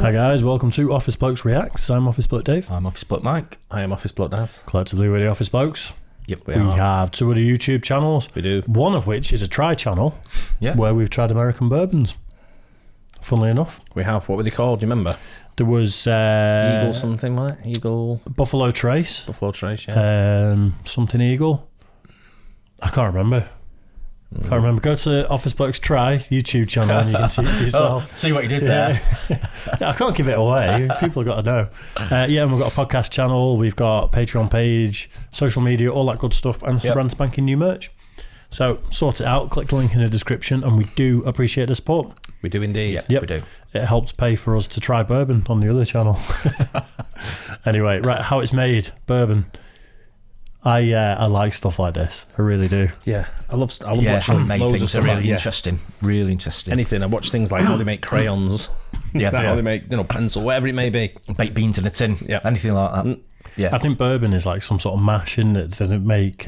Hi guys, welcome to Office Blokes Reacts. I'm Office Bloke Dave. I'm Office Bloke Mike. I am Office Bloke Daz. Collectively we're the Office Blokes. Yep, We have two other YouTube channels. We do. One of which is a try channel, Yeah. where we've tried American bourbons. Funnily enough. We have. What were they called? Do you remember? There was Eagle something, like Eagle Buffalo Trace. Buffalo Trace, yeah. Something Eagle. I can't remember. Go to Office Blokes Try YouTube channel and you can see it for yourself. See what you did there. I can't give it away. People have got to know. And we've got a podcast channel. We've got Patreon page, social media, all that good stuff, and some brand spanking new merch. So sort it out. Click the link in the description, and we do appreciate the support. We do indeed. Yep. We do. It helps pay for us to try bourbon on the other channel. Anyway, right, how it's made, bourbon. I like stuff like this. I really do. Yeah. I love watching handmade loads of things stuff are like really that. interesting. Really interesting. Anything. I watch things like how they make crayons. How they make, pencil, whatever it may be. Baked beans in a tin. Yeah. Anything like that. Yeah. I think bourbon is like some sort of mash, isn't it? That they make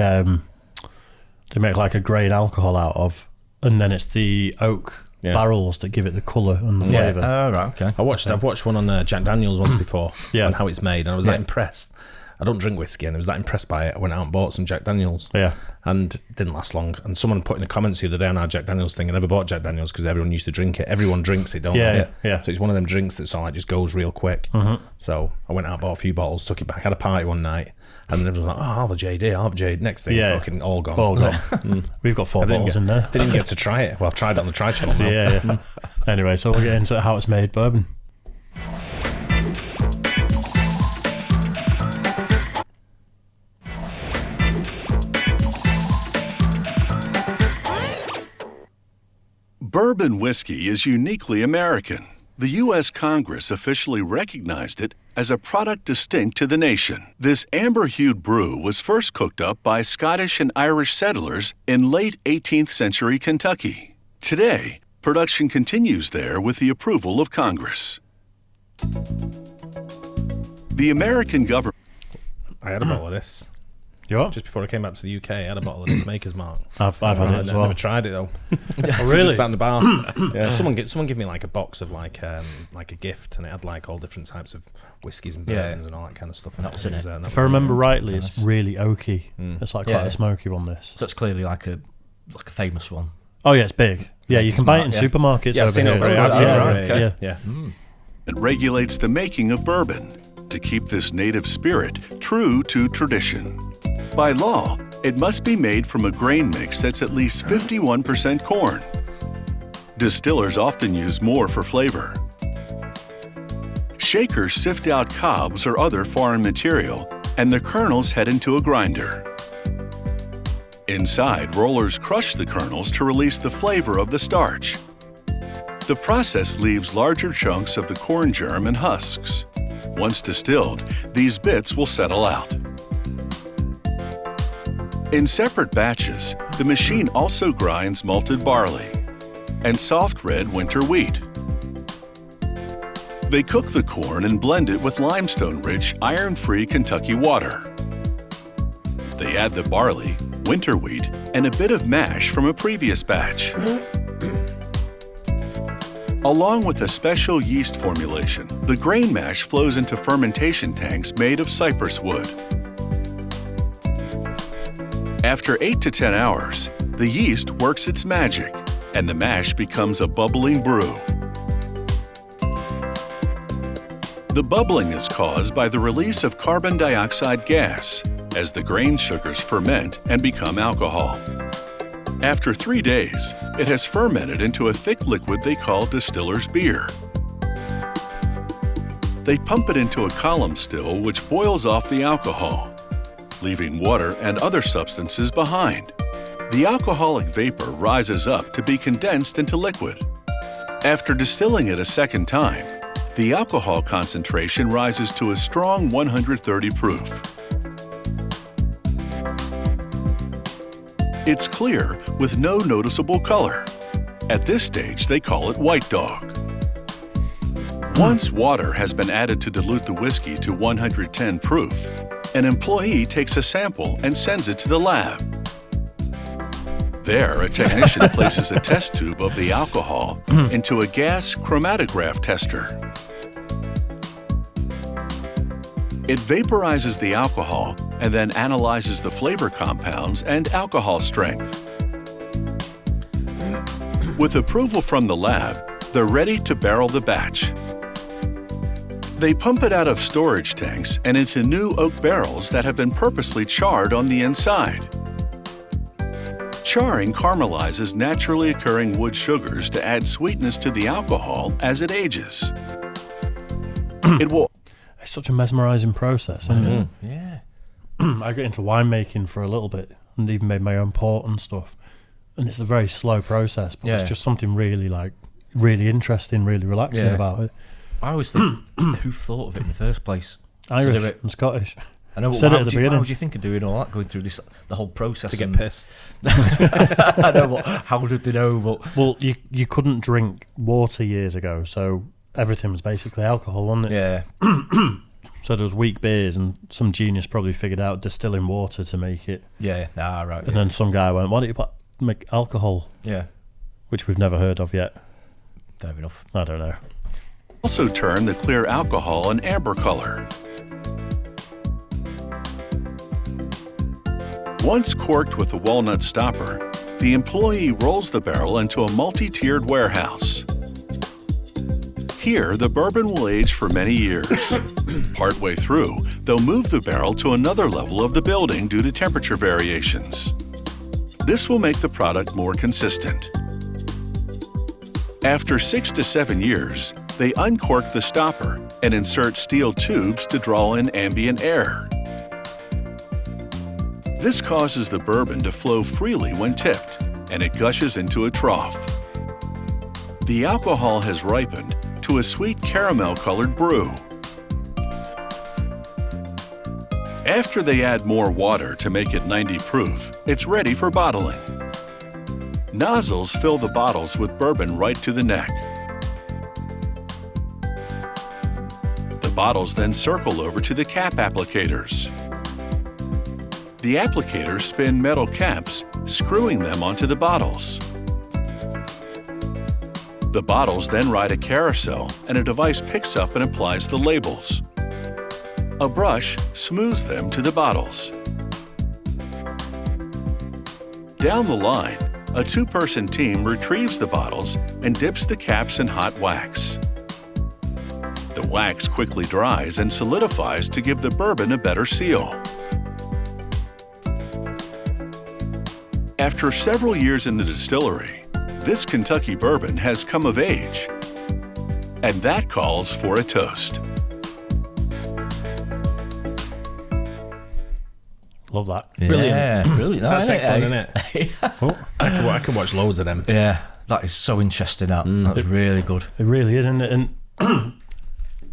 like a grain alcohol out of, and then it's the oak barrels that give it the colour and the flavour. Oh, right, okay. I've watched one on Jack Daniels once before on how it's made, and I was that impressed. I don't drink whiskey, and I was that impressed by it. I went out and bought some Jack Daniels. Yeah. And it didn't last long. And someone put in the comments the other day on our Jack Daniels thing, I never bought Jack Daniels because everyone used to drink it. Everyone drinks it, don't they? Yeah. So it's one of them drinks that just goes real quick. So I went out, bought a few bottles, took it back, had a party one night, and then everyone was like, I'll have a JD, I'll have a JD. Next thing, fucking all gone. All gone. We've got 4 bottles in there. Didn't even get to try it. Well, I've tried it on the Try channel now. Yeah. Anyway, so we'll get into how it's made bourbon. Bourbon whiskey is uniquely American. The U.S. Congress officially recognized it as a product distinct to the nation. This amber-hued brew was first cooked up by Scottish and Irish settlers in late 18th century Kentucky. Today, production continues there with the approval of Congress. The American government... I had a bottle of this. Just before I came back to the UK, I had a bottle of this Maker's Mark. I've had it as well. I never tried it though. Oh, really? Just sat in the bar. Someone gave me like a box of like a gift, and it had like all different types of whiskies and bourbons and all that kind of stuff. And that was in it. If I remember rightly, it's really oaky. It's like quite a smoky one. This. So it's clearly like a famous one. Oh yeah, it's big. Yeah, you can buy it in supermarkets. Yeah, I've seen it over here. Yeah. It regulates the making of bourbon to keep this native spirit true to tradition. By law, it must be made from a grain mix that's at least 51% corn. Distillers often use more for flavor. Shakers sift out cobs or other foreign material, and the kernels head into a grinder. Inside, rollers crush the kernels to release the flavor of the starch. The process leaves larger chunks of the corn germ and husks. Once distilled, these bits will settle out. In separate batches, the machine also grinds malted barley and soft red winter wheat. They cook the corn and blend it with limestone-rich, iron-free Kentucky water. They add the barley, winter wheat, and a bit of mash from a previous batch. Along with a special yeast formulation, the grain mash flows into fermentation tanks made of cypress wood. After 8 to 10 hours, the yeast works its magic, and the mash becomes a bubbling brew. The bubbling is caused by the release of carbon dioxide gas as the grain sugars ferment and become alcohol. After 3 days, it has fermented into a thick liquid they call distiller's beer. They pump it into a column still which boils off the alcohol, leaving water and other substances behind. The alcoholic vapor rises up to be condensed into liquid. After distilling it a second time, the alcohol concentration rises to a strong 130 proof. It's clear with no noticeable color. At this stage, they call it White Dog. Once water has been added to dilute the whiskey to 110 proof, an employee takes a sample and sends it to the lab. There, a technician places a test tube of the alcohol into a gas chromatograph tester. It vaporizes the alcohol and then analyzes the flavor compounds and alcohol strength. With approval from the lab, they're ready to barrel the batch. They pump it out of storage tanks and into new oak barrels that have been purposely charred on the inside. Charring caramelizes naturally occurring wood sugars to add sweetness to the alcohol as it ages. It's such a mesmerising process, isn't it? Yeah. I got into winemaking for a little bit and even made my own port and stuff. And it's a very slow process, but it's just something really interesting, really relaxing about it. I always think, who thought of it in the first place? Irish and Scottish. I know, but why would you think of doing all that, going through the whole process? To get pissed. I know, but how did they know? But well, you couldn't drink water years ago, so everything was basically alcohol, wasn't it? Yeah. So there was weak beers, and some genius probably figured out distilling water to make it. Yeah. Right. And then some guy went, "Why don't you make alcohol?" Yeah. Which we've never heard of yet. Fair enough. I don't know. Also turn the clear alcohol an amber color. Once corked with a walnut stopper, the employee rolls the barrel into a multi-tiered warehouse. Here, the bourbon will age for many years. Partway through, they'll move the barrel to another level of the building due to temperature variations. This will make the product more consistent. After 6 to 7 years, they uncork the stopper and insert steel tubes to draw in ambient air. This causes the bourbon to flow freely when tipped, and it gushes into a trough. The alcohol has ripened to a sweet caramel-colored brew. After they add more water to make it 90 proof, it's ready for bottling. Nozzles fill the bottles with bourbon right to the neck. The bottles then circle over to the cap applicators. The applicators spin metal caps, screwing them onto the bottles. The bottles then ride a carousel, and a device picks up and applies the labels. A brush smooths them to the bottles. Down the line, a two-person team retrieves the bottles and dips the caps in hot wax. The wax quickly dries and solidifies to give the bourbon a better seal. After several years in the distillery, this Kentucky bourbon has come of age, and that calls for a toast. Love that. Yeah. Brilliant. Brilliant. That's excellent, isn't isn't it? Oh, I can watch loads of them. Yeah. That is so interesting. That's really good. It really is, isn't it? And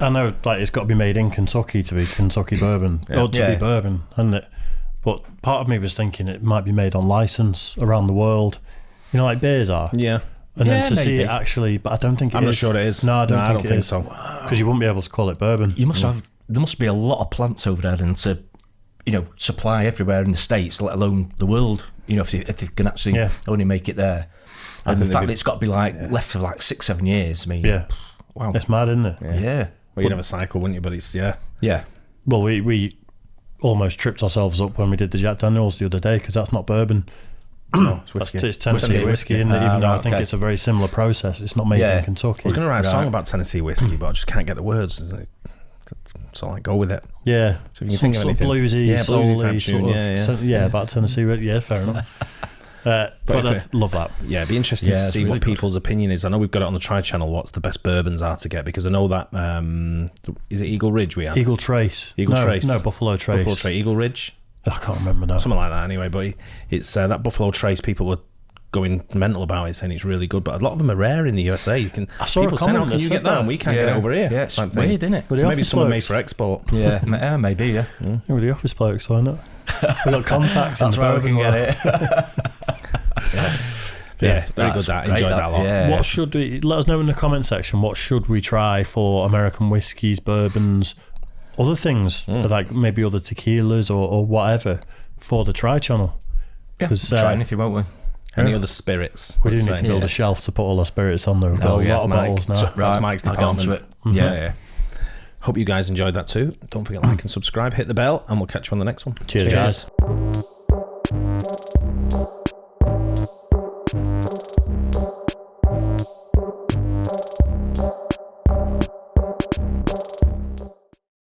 I know, it's got to be made in Kentucky to be Kentucky bourbon, or to be bourbon, hasn't it? But part of me was thinking it might be made on license around the world, like beers are. Yeah. And then to see it actually, but I don't think it is. I'm not sure it is. No, I don't think so. Because you wouldn't be able to call it bourbon. There must be a lot of plants over there and to, supply everywhere in the States, let alone the world, if they can actually only make it there. And the fact that it's got to be left for 6-7 years, I mean, wow. It's mad, isn't it? Yeah. Well, you'd have a cycle, wouldn't you? But it's, Yeah. Well, we almost tripped ourselves up when we did the Jack Daniels the other day, because that's not bourbon. No, it's whiskey. It's Tennessee whiskey, isn't it? Even though I think it's a very similar process. It's not made in Kentucky. I was going to write a song about Tennessee whiskey, but I just can't get the words. So I go with it. Yeah. So if you think of anything, bluesy, bluesy tune, about Tennessee. Yeah, fair enough. But love that. Yeah, it'd be interesting to see what people's opinion is. I know we've got it on the Tri Channel. What's the best bourbons are to get? Because I know that is it Eagle Ridge we have? Eagle Trace. Trace. No, Buffalo Trace. Buffalo Trace. Eagle Ridge. I can't remember now. Something like that. Anyway, but it's that Buffalo Trace. People were going mental about it, saying it's really good. But a lot of them are rare in the USA. I saw people a comment. Saying, "How can you get that? And we can't get it over here." Yeah, it's weird, isn't it? So maybe someone made for export. Yeah, maybe. Yeah. With the office blokes, why not? We got contacts. That's where we can get it. Very good. Enjoyed that a lot. Yeah. What should we? Let us know in the comment section. What should we try for American whiskies, bourbons, other things like maybe other tequilas or whatever for the Tri Channel? Yeah, try anything, won't we? Any other spirits? We do need to build a shelf to put all our spirits on there. We've got a lot of bottles now. That's Mike's department. Yeah. Hope you guys enjoyed that too. Don't forget to like and subscribe, hit the bell, and we'll catch you on the next one. Cheers.